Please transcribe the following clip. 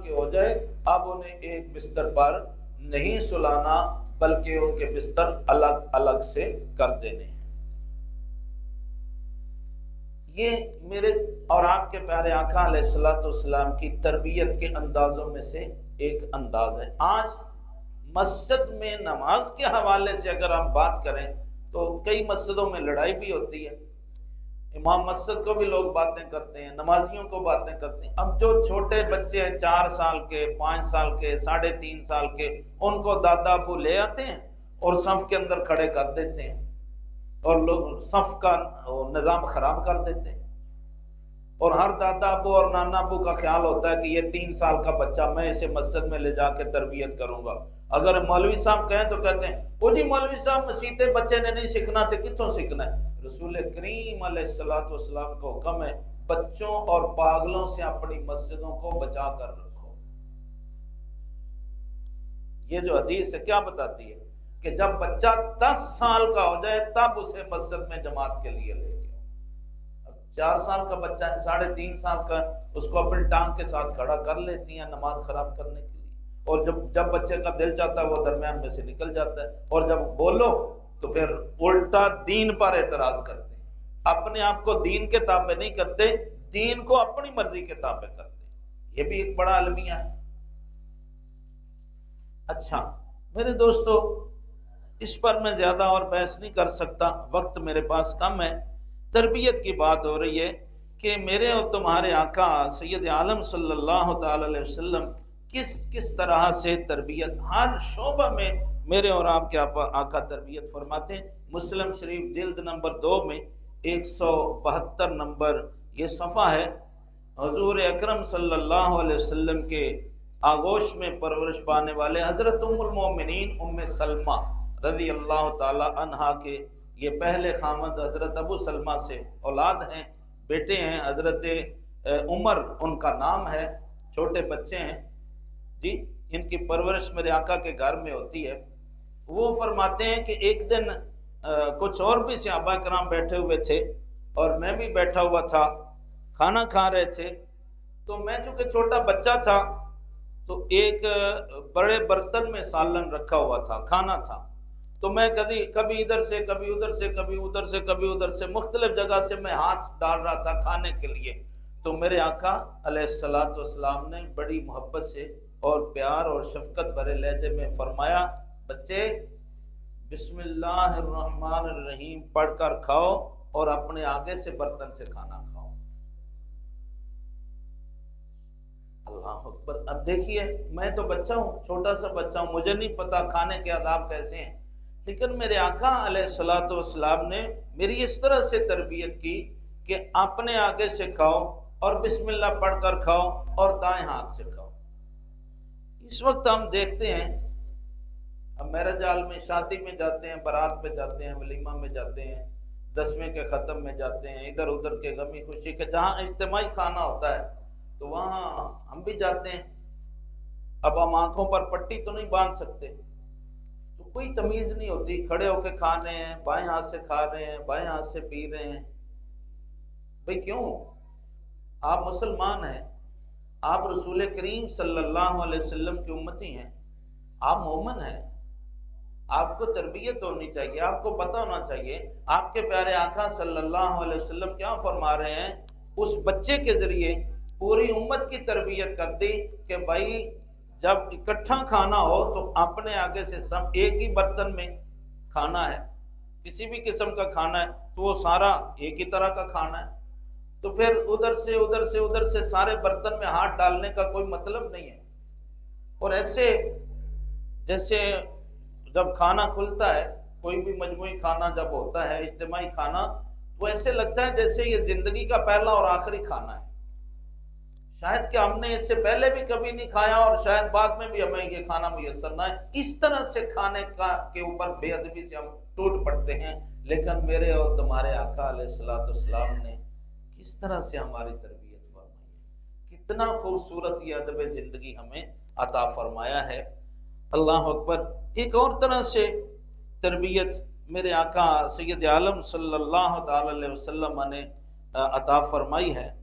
کے ہو جائے اب انہیں ایک بستر پر نہیں سلانا بلکہ ان کے بستر الگ الگ سے کر دینے ہیں۔ یہ میرے اور آپ کے پیارے آقا علیہ الصلوۃ والسلام کی تربیت کے اندازوں میں سے ایک انداز ہے۔ آج مسجد میں نماز کے حوالے سے اگر ہم بات کریں تو کئی مسجدوں میں لڑائی بھی ہوتی ہے، امام مسجد کو بھی لوگ باتیں کرتے ہیں، نمازیوں کو باتیں کرتے ہیں۔ اب جو چھوٹے بچے ہیں 4 سال کے، 5 سال کے، 3.5 سال کے، ان کو دادا ابو لے آتے ہیں اور صف کے اندر کھڑے کر دیتے ہیں اور لوگ صف کا نظام خراب کر دیتے ہیں، اور ہر دادا ابو اور نانا ابو کا خیال ہوتا ہے کہ یہ 3 سال کا بچہ میں اسے مسجد میں لے جا کے تربیت کروں گا۔ اگر مولوی صاحب کہیں تو کہتے ہیں وہ جی مولوی صاحب مسیتے بچے نے نہیں سیکھنا تھے، کتوں سیکھنا ہے؟ رسول کریم علیہ الصلوۃ والسلام کو حکم ہے بچوں اور پاگلوں سے اپنی مسجدوں کو بچا کر رکھو۔ یہ جو حدیث ہے کیا بتاتی ہے کہ جب بچہ 10 سال کا ہو جائے تب اسے مسجد میں جماعت کے لیے لے گئے۔ اب 4 سال کا بچہ ہے، 3.5 سال کا، اس کو اپنی ٹانگ کے ساتھ کھڑا کر لیتی ہیں نماز خراب کرنے کے لیے، اور جب بچے کا دل چاہتا ہے وہ درمیان میں سے نکل جاتا ہے، اور جب بولو تو پھر الٹا دین پر اعتراض کرتے ہیں، اپنے آپ کو دین کے تابع نہیں کرتے، دین کو اپنی مرضی کے تابع کرتے ہیں۔ یہ بھی ایک بڑا المیہ ہے۔ اچھا میرے دوستو، اس پر میں زیادہ اور بحث نہیں کر سکتا، وقت میرے پاس کم ہے۔ تربیت کی بات ہو رہی ہے کہ میرے اور تمہارے آقا سید عالم صلی اللہ تعالی علیہ وسلم کس طرح سے تربیت ہر شعبہ میں میرے اور آپ کے آقا تربیت فرماتے ہیں۔ مسلم شریف جلد نمبر 2 میں 172 نمبر یہ صفحہ ہے۔ حضور اکرم صلی اللہ علیہ وسلم کے آغوش میں پرورش پانے والے حضرت ام المومنین ام سلمہ رضی اللہ تعالی عنہا کے یہ پہلے خامد حضرت ابو سلمہ سے اولاد ہیں، بیٹے ہیں۔ حضرت عمر ان کا نام ہے، چھوٹے بچے ہیں جی، ان کی پرورش میرے آقا کے گھر میں ہوتی ہے۔ وہ فرماتے ہیں کہ ایک دن کچھ اور بھی صحابہ کرام بیٹھے ہوئے تھے اور میں بھی بیٹھا ہوا تھا، کھانا کھا رہے تھے، تو میں چونکہ چھوٹا بچہ تھا تو ایک بڑے برتن میں سالن رکھا ہوا تھا، کھانا تھا، تو میں کبھی ادھر سے کبھی ادھر سے کبھی ادھر سے کبھی ادھر سے مختلف جگہ سے میں ہاتھ ڈال رہا تھا کھانے کے لیے۔ تو میرے آقا علیہ الصلوۃ والسلام نے بڑی محبت سے اور پیار اور شفقت بھرے لہجے میں فرمایا، بچے بسم اللہ الرحمن الرحیم پڑھ کر کھاؤ اور اپنے آگے سے برتن سے کھانا کھاؤ۔ اللہ اکبر۔ اب دیکھیے میں تو بچہ ہوں، چھوٹا سا بچہ ہوں، مجھے نہیں پتا کھانے کے آداب کیسے ہیں، لیکن میرے آقا علیہ الصلوۃ والسلام نے میری اس طرح سے تربیت کی کہ اپنے آگے سے کھاؤ اور بسم اللہ پڑھ کر کھاؤ اور دائیں ہاتھ سے کھاؤ۔ اس وقت ہم دیکھتے ہیں، اب میرج حال میں شادی میں جاتے ہیں، بارات پہ جاتے ہیں، ولیمہ میں جاتے ہیں، 10ویں کے ختم میں جاتے ہیں، ادھر ادھر کے غمی خوشی کے جہاں اجتماعی کھانا ہوتا ہے تو وہاں ہم بھی جاتے ہیں۔ اب ہم آنکھوں پر پٹی تو نہیں باندھ سکتے، تو کوئی تمیز نہیں ہوتی، کھڑے ہو کے کھا رہے ہیں، بائیں ہاتھ سے کھا رہے ہیں، بائیں ہاتھ سے پی رہے ہیں۔ بھئی کیوں؟ آپ مسلمان ہیں، آپ رسول کریم صلی اللہ علیہ وسلم کی امتی ہیں، آپ مومن ہیں، آپ کو تربیت ہونی چاہیے، آپ کو پتہ ہونا چاہیے آپ کے پیارے آقا صلی اللہ علیہ وسلم کیا فرما رہے ہیں۔ اس بچے کے ذریعے پوری امت کی تربیت کر دی کہ بھائی جب اکٹھا کھانا ہو تو اپنے آگے سے سب ایک ہی برتن میں کھانا ہے، کسی بھی قسم کا کھانا ہے تو وہ سارا ایک ہی طرح کا کھانا ہے، تو پھر ادھر سے سارے برتن میں ہاتھ ڈالنے کا کوئی مطلب نہیں ہے۔ اور ایسے جیسے جب کھانا کھلتا ہے، کوئی بھی مجموعی کھانا جب ہوتا ہے، اجتماعی کھانا، تو ایسے لگتا ہے جیسے یہ زندگی کا پہلا اور آخری کھانا ہے، شاید کہ ہم نے اس سے پہلے بھی کبھی نہیں کھایا اور شاید بعد میں بھی ہمیں یہ کھانا میسر نہ ہے۔ اس طرح سے کھانے کے اوپر بے ادبی سے ہم ٹوٹ پڑتے ہیں، لیکن میرے اور تمہارے آقا علیہ الصلوۃ والسلام نے کس طرح سے ہماری تربیت فرمائی ہے، کتنا خوبصورت یہ ادب زندگی ہمیں عطا فرمایا ہے۔ اللہ اکبر۔ ایک اور طرح سے تربیت میرے آقا سید عالم صلی اللہ تعالی علیہ وسلم نے عطا فرمائی ہے۔